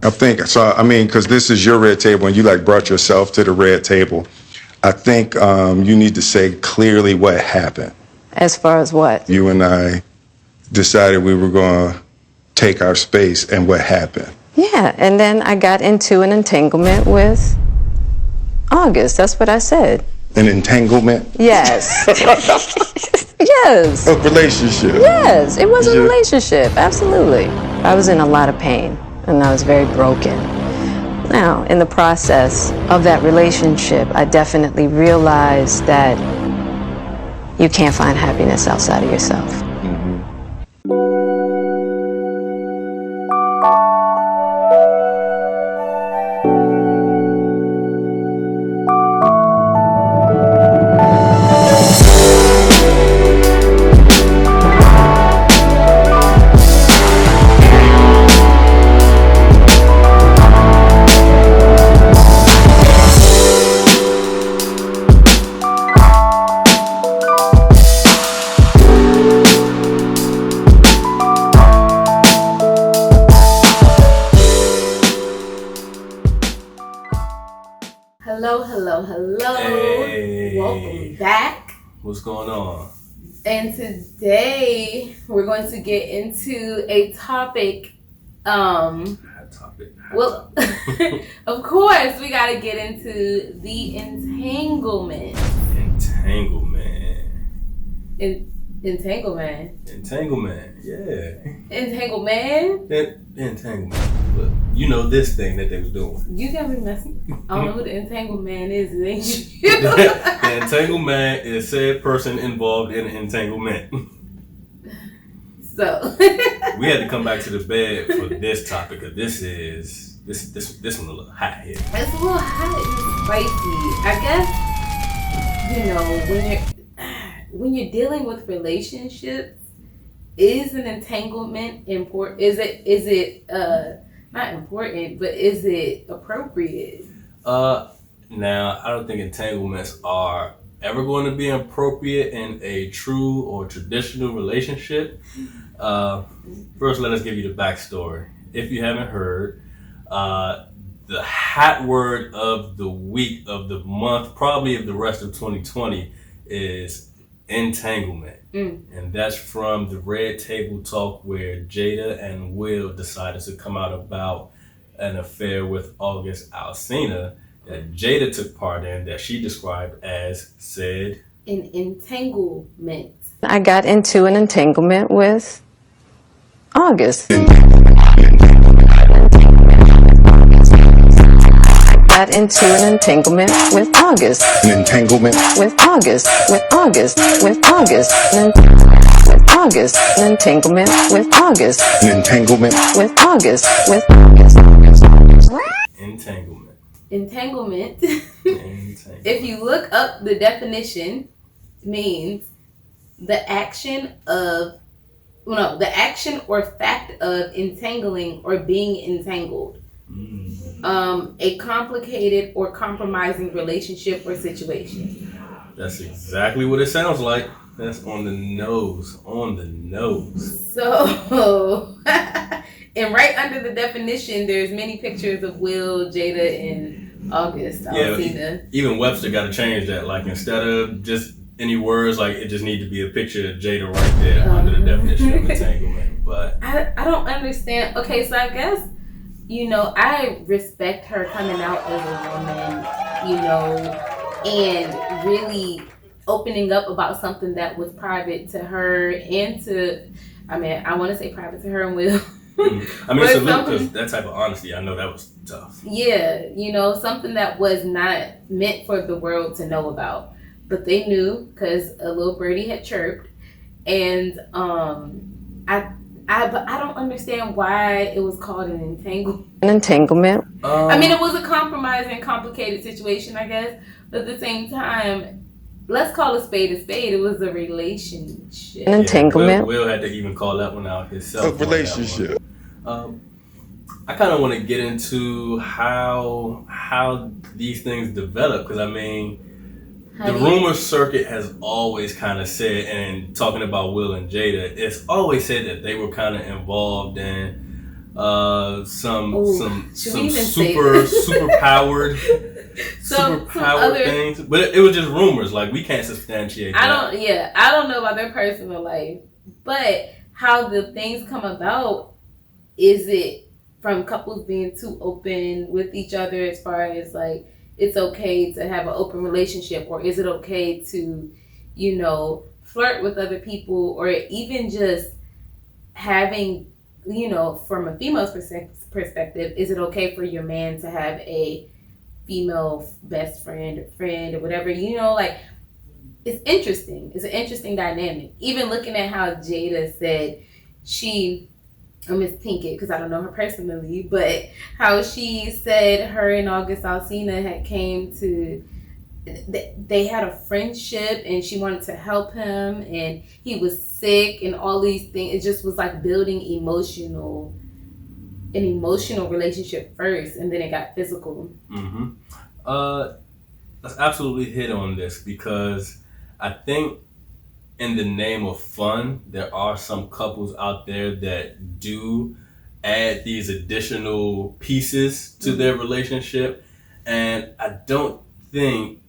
I think so. I mean, because this is your red table, and you like brought yourself to the red table. I think you need to say clearly what happened. As far as what? You and I decided we were going to take our space, and what happened. Yeah, and then I got into an entanglement with August. That's what I said. An entanglement? Yes. Yes. A relationship? Yes, it was a relationship, absolutely. I was in a lot of pain, and I was very broken. Now, in the process of that relationship, I definitely realized that you can't find happiness outside of yourself. Hello. Hey. Welcome back. What's going on? And today we're going to get into a topic. Hot topic. Of course, we got to get into the entanglement. Entanglement, yeah. Entanglement. But you know this thing that they was doing. You got me messing. I don't know who the entanglement is, ain't you? The entanglement is said person involved in entanglement. So we had to come back to the bed for this topic because this one a little hot here. It's a little hot and spicy. I guess, when you're dealing with relationships, is an entanglement important? Is it not important, but is it appropriate? Now I don't think entanglements are ever going to be appropriate in a true or traditional relationship. First, let us give you the backstory. If you haven't heard, the hot word of the week, of the month, probably of the rest of 2020 is entanglement. And that's from the Red Table Talk where Jada and Will decided to come out about an affair with August Alsina that Jada took part in, that she described as said An entanglement. I got into an entanglement with August. Got into an entanglement with August. An entanglement? With August. With August. With August. With August. An entanglement with August. An entanglement? With August. With August. entanglement. Entanglement. If you look up the definition, means the action or fact of entangling or being entangled. A complicated or compromising relationship or situation. That's exactly what it sounds like. That's on the nose. So, and right under the definition, there's many pictures of Will, Jada, and August Alsina. Even Webster got to change that. Like, instead of just any words, like, it just needs to be a picture of Jada right there under the definition of entanglement. But I don't understand. Okay, so I guess, I respect her coming out as a woman, and really opening up about something that was private to her and I want to say private to her and Will. Salute, because that type of honesty, I know that was tough. Yeah, something that was not meant for the world to know about. But they knew because a little birdie had chirped. And I don't understand why it was called an entanglement. An entanglement. It was a compromising, complicated situation, I guess. But at the same time, let's call a spade a spade. It was a relationship. An entanglement. Will had to even call that one out himself. A relationship. I kind of want to get into how these things develop, because the rumor circuit has always kind of said, and talking about Will and Jada, it's always said that they were kind of involved in some should we even super powered some other things, but it was just rumors. Like, we can't substantiate that. I don't know about their personal life, but how the things come about, is it from couples being too open with each other as far as like it's okay to have an open relationship, or is it okay to, you know, flirt with other people, or even just having, you know, from a female's perspective, is it okay for your man to have a female best friend or whatever, you know, like, it's interesting. It's an interesting dynamic. Even looking at how Jada said Miss Pinkett, because I don't know her personally, but how she said her and August Alsina had came to, they had a friendship and she wanted to help him and he was sick and all these things. It just was like building an emotional relationship first, and then it got physical. Let's absolutely hit on this, because I think in the name of fun, there are some couples out there that do add these additional pieces to their relationship, and I don't think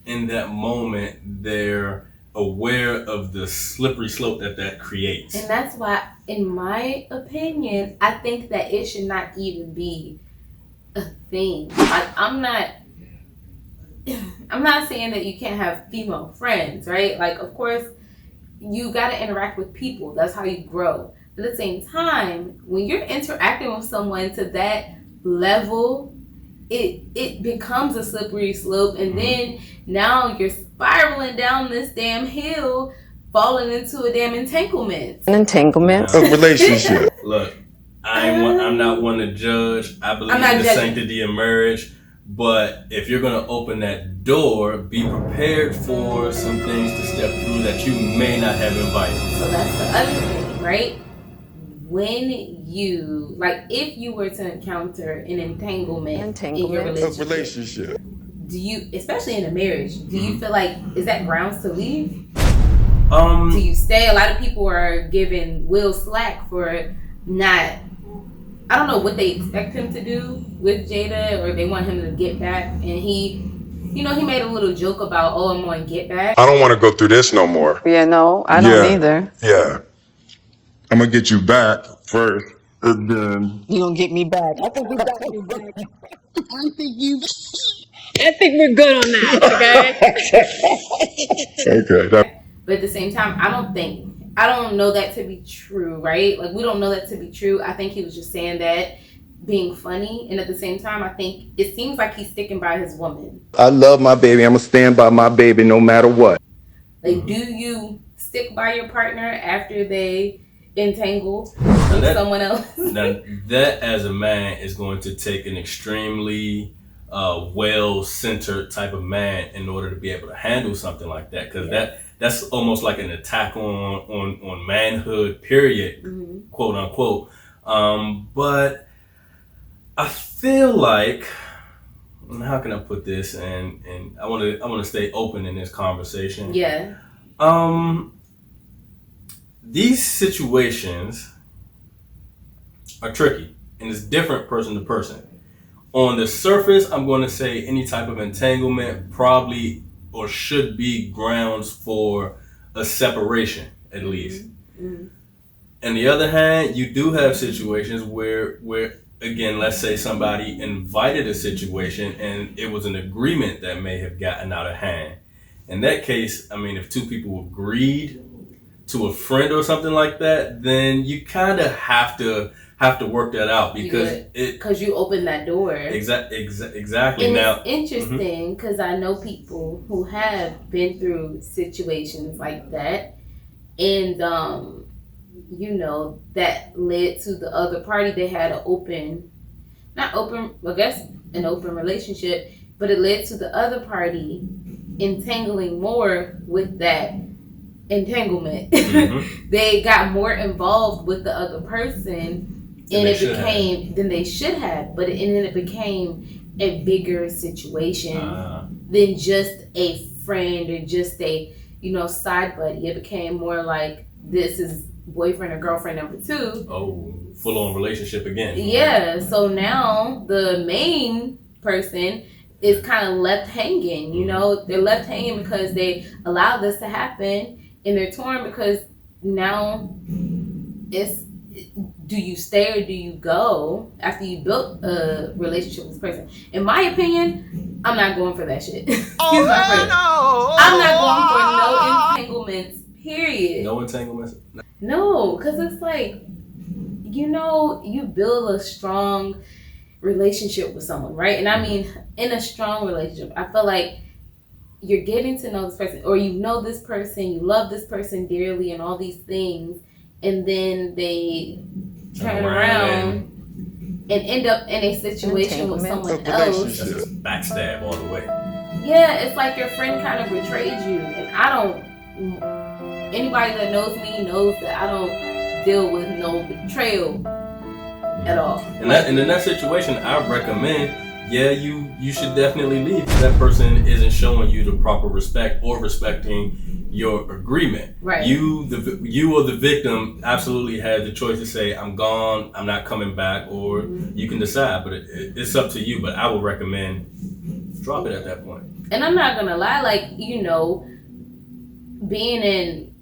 in that moment they're aware of the slippery slope that creates. And that's why, in my opinion, I think that it should not even be a thing. Like, I'm not saying that you can't have female friends, right? Like, of course, you got to interact with people. That's how you grow. But at the same time, when you're interacting with someone to that level, it becomes a slippery slope, and then now you're spiraling down this damn hill, falling into a damn entanglement. An entanglement. A relationship. Look, I'm not one to judge. I believe in the sanctity of marriage. But if you're going to open that door, be prepared for some things to step through that you may not have invited. So that's the other thing, right? When you, like, if you were to encounter an entanglement in your relationship, do you, especially in a marriage, do you feel like, is that grounds to leave? Do you stay? A lot of people are giving Will slack for not, I don't know what they expect him to do with Jada, or they want him to get back. And he, you know, he made a little joke about, oh, I'm going to get back. I don't want to go through this no more. Yeah, no, I don't either. Yeah. I'm going to get you back first. And then You gonna get me back? I think we got you back. I think we're good on that. okay. But at the same time, I don't know that to be true, right? Like, we don't know that to be true. I think he was just saying that being funny, and at the same time, I think it seems like he's sticking by his woman. I love my baby. I'm going to stand by my baby no matter what. Like, do you stick by your partner after they entangle with someone else? Now, that as a man is going to take an extremely well-centered type of man in order to be able to handle something like that, because that's almost like an attack on manhood, period, quote unquote. But I feel like, how can I put this? And I want to stay open in this conversation. Yeah. These situations are tricky, and it's different person to person. On the surface, I'm going to say any type of entanglement probably or should be grounds for a separation, at least. On the other hand, you do have situations where again, let's say somebody invited a situation and it was an agreement that may have gotten out of hand. In that case, I mean, if two people agreed to a friend or something like that, then you kind of have to work that out, because you opened that door. Exactly. And now, it's interesting because I know people who have been through situations like that, and you know, that led to the other party. They had an open relationship, but it led to the other party entangling more with that entanglement. They got more involved with the other person, and it became than they should have. But then it became a bigger situation than just a friend or just a, you know, side buddy. It became more like, this is boyfriend or girlfriend number 2. Oh, full on relationship again. Yeah, so now the main person is kind of left hanging, you know? They're left hanging because they allowed this to happen, and they're torn because now it's, do you stay or do you go after you built a relationship with this person? In my opinion, I'm not going for that shit. Excuse my friend. I'm not going for no entanglements, period. No entanglements? No, because it's like, you know, you build a strong relationship with someone, right? And I mean, in a strong relationship, I feel like you're getting to know this person, or you know this person, you love this person dearly and all these things, and then they turn around and end up in a situation with someone else. That's just backstab all the way. Yeah, it's like your friend kind of betrayed you, and I don't, anybody that knows me knows that I don't deal with no betrayal at all. And in that situation, I recommend, you should definitely leave if that person isn't showing you the proper respect or respecting your agreement. Right. You or the victim absolutely had the choice to say, I'm gone, I'm not coming back, or you can decide, but it's up to you. But I would recommend drop it at that point. And I'm not gonna lie, like, you know, being in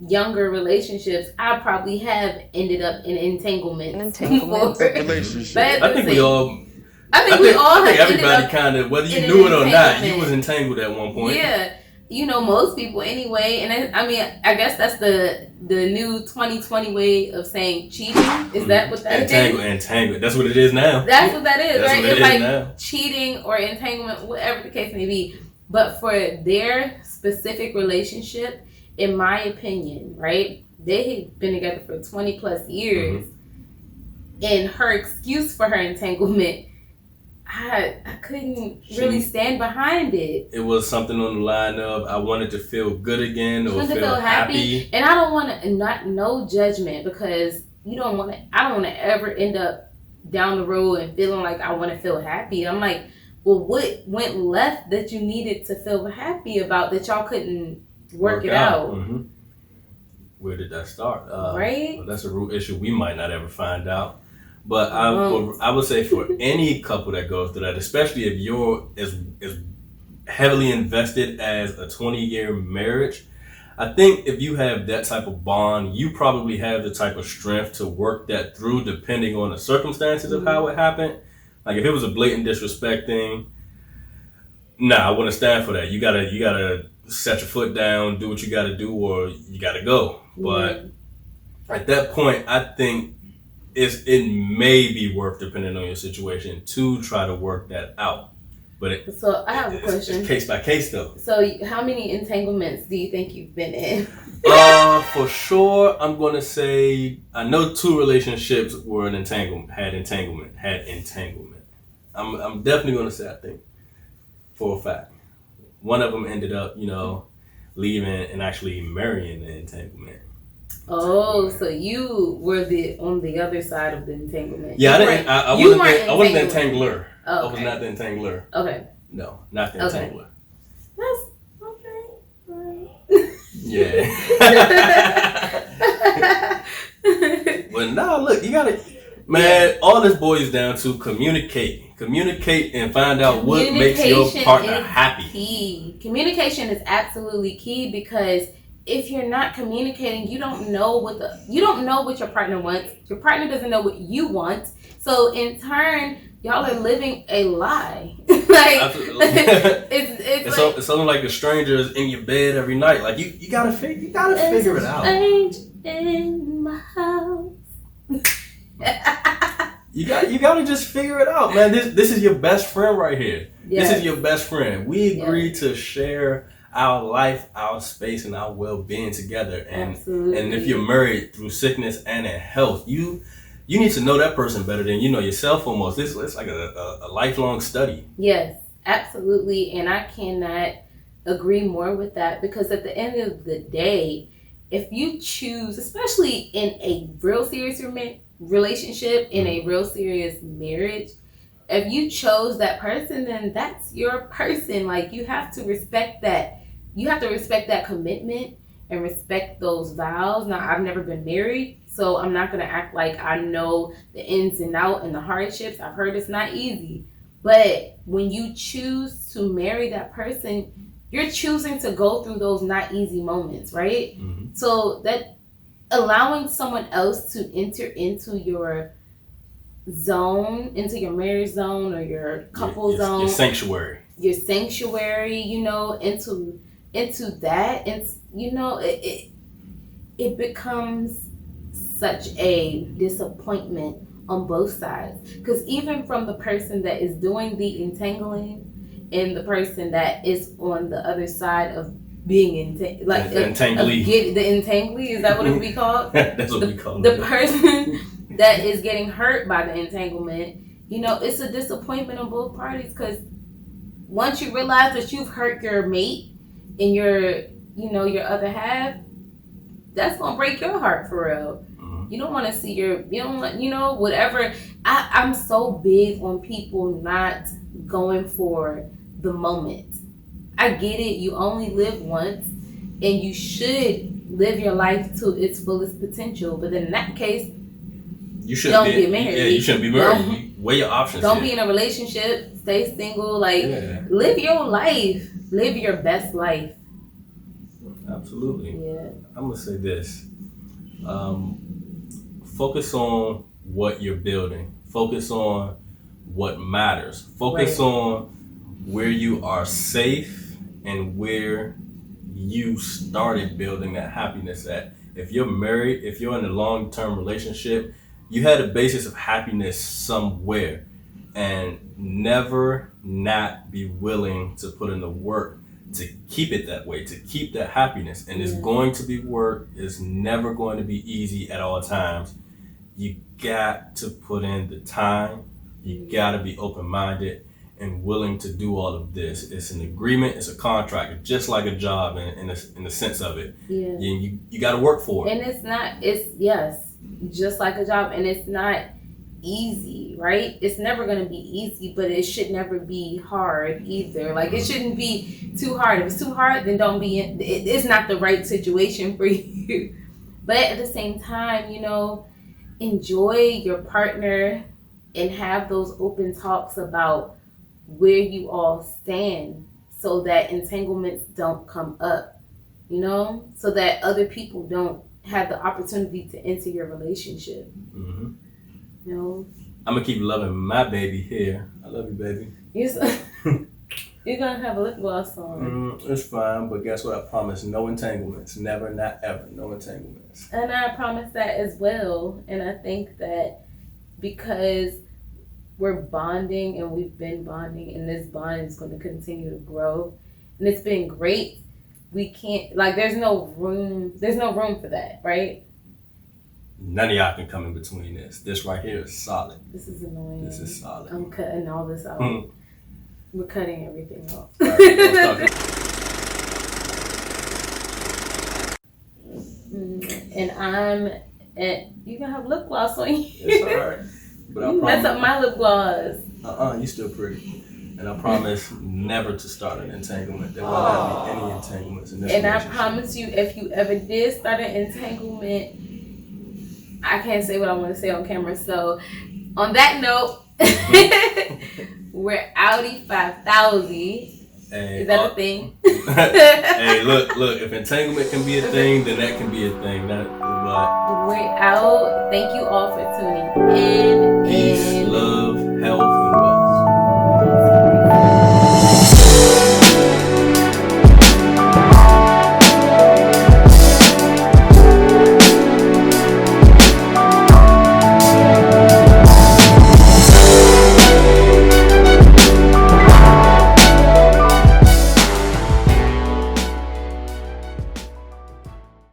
younger relationships, I probably have ended up in entanglements. Relationship. I think we all have everybody kind of, whether you knew it or not, you was entangled at one point. Yeah, you know, most people anyway. And I mean, I guess that's the new 2020 way of saying cheating. Is that what that is? Entangled. That's what it is now. That's what that is, That's right? what it It's is like now. cheating or entanglement, whatever the case may be. But for their specific relationship, in my opinion, right? They had been together for 20 plus years. And her excuse for her entanglement, I couldn't really stand behind it. It was something on the line of, I wanted to feel good again or To feel happy. And I don't want to, no judgment, because I don't want to ever end up down the road and feeling like I want to feel happy. I'm like, well, what went left that you needed to feel happy about that y'all couldn't work it out? Mm-hmm. Where did that start? Right? Well, that's a root issue we might not ever find out. But I would say for any couple that goes through that, especially if you're as heavily invested as a 20-year marriage, I think if you have that type of bond, you probably have the type of strength to work that through depending on the circumstances of how it happened. Like if it was a blatant disrespect thing, I wouldn't stand for that. You gotta set your foot down, do what you gotta do, or you gotta go. But at that point, I think it may be worth, depending on your situation, to try to work that out. But so I have a question. It's case by case though. So how many entanglements do you think you've been in? For sure, I'm gonna say I know 2 relationships were had entanglement. I'm definitely gonna say, I think, for a fact, one of them ended up, leaving and actually marrying the entanglement. Oh, so you were on the other side of the entanglement. Yeah, I wasn't the entangler. Oh, okay. I was not the entangler. Okay. No, not the entangler. That's okay. Right. Yeah. But look, you gotta, man, all this boils down to communicate and find out what makes your partner happy. Key. Communication is absolutely key, because if you're not communicating, you don't know what your partner wants. Your partner doesn't know what you want. So in turn, y'all are living a lie. It's something like a stranger is in your bed every night. Like you gotta figure it out. Strange in my house. You gotta just figure it out, man. This is your best friend right here. Yes. This is your best friend. We agreed to share our life, our space, and our well-being together. And Absolutely. And if you're married through sickness and in health, you need to know that person better than you know yourself almost. It's like a lifelong study. Yes, absolutely. And I cannot agree more with that, because at the end of the day, if you choose, especially in a real serious relationship, in a real serious marriage, if you chose that person, then that's your person. Like, you have to respect that. You have to respect that commitment, and respect those vows. Now, I've never been married, so I'm not going to act like I know the ins and outs and the hardships. I've heard it's not easy. But when you choose to marry that person, you're choosing to go through those not easy moments, right? Mm-hmm. So that allowing someone else to enter into your zone, into your marriage zone or your couple zone, your sanctuary, into that, and it becomes such a disappointment on both sides, because even from the person that is doing the entangling and the person that is on the other side of being the entanglee, is that what it would be called? That's what we call it. The person that is getting hurt by the entanglement, it's a disappointment on both parties, because once you realize that you've hurt your mate and your other half, that's gonna break your heart for real. You don't want to see whatever. I'm so big on people not going for the moment. I get it. You only live once, and you should live your life to its fullest potential. But in that case, you shouldn't get married. Yeah, you shouldn't be married. You weigh your options. Don't be in a relationship. Stay single. Live your life. Live your best life. Absolutely. Yeah. I'm gonna say this. Focus on what you're building. Focus on what matters. Focus on where you are safe and where you started building that happiness at. If you're married, if you're in a long-term relationship, you had a basis of happiness somewhere, and never not be willing to put in the work to keep it that way, to keep that happiness. And it's going to be work. It's never going to be easy at all times. You got to put in the time. You got to be open-minded and willing to do all of this. It's an agreement. It's a contract. It's just like a job in the sense of it. Yeah. You got to work for it. And it's just like a job, and it's not easy, right? It's never going to be easy, but it should never be hard either. It shouldn't be too hard. If it's too hard, then don't be in. It's not the right situation for you. But at the same time, enjoy your partner and have those open talks about where you all stand, so that entanglements don't come up, so that other people don't have the opportunity to enter your relationship. Mm-hmm. I'm gonna keep loving my baby here. I love you, baby. You're gonna have a lip gloss on. It's fine, but guess what? I promise: no entanglements. Never, not ever. No entanglements. And I promise that as well. And I think that because we're bonding and we've been bonding, and this bond is going to continue to grow, and it's been great. We can't there's no room for that, right? None of y'all can come in between this. This right here is solid. This is annoying. This is solid. I'm cutting all this out. We're cutting everything off. And you can have lip gloss on you. It's alright. But you mess up my lip gloss. You still pretty. And I promise never to start an entanglement. There won't have be any entanglements in this relationship. I promise you, if you ever did start an entanglement, I can't say what I want to say on camera. So, on that note, we're Audi 5000. Is that a thing? Hey, look, if entanglement can be a thing, then that can be a thing. We're out. Thank you all for tuning in. Peace, love.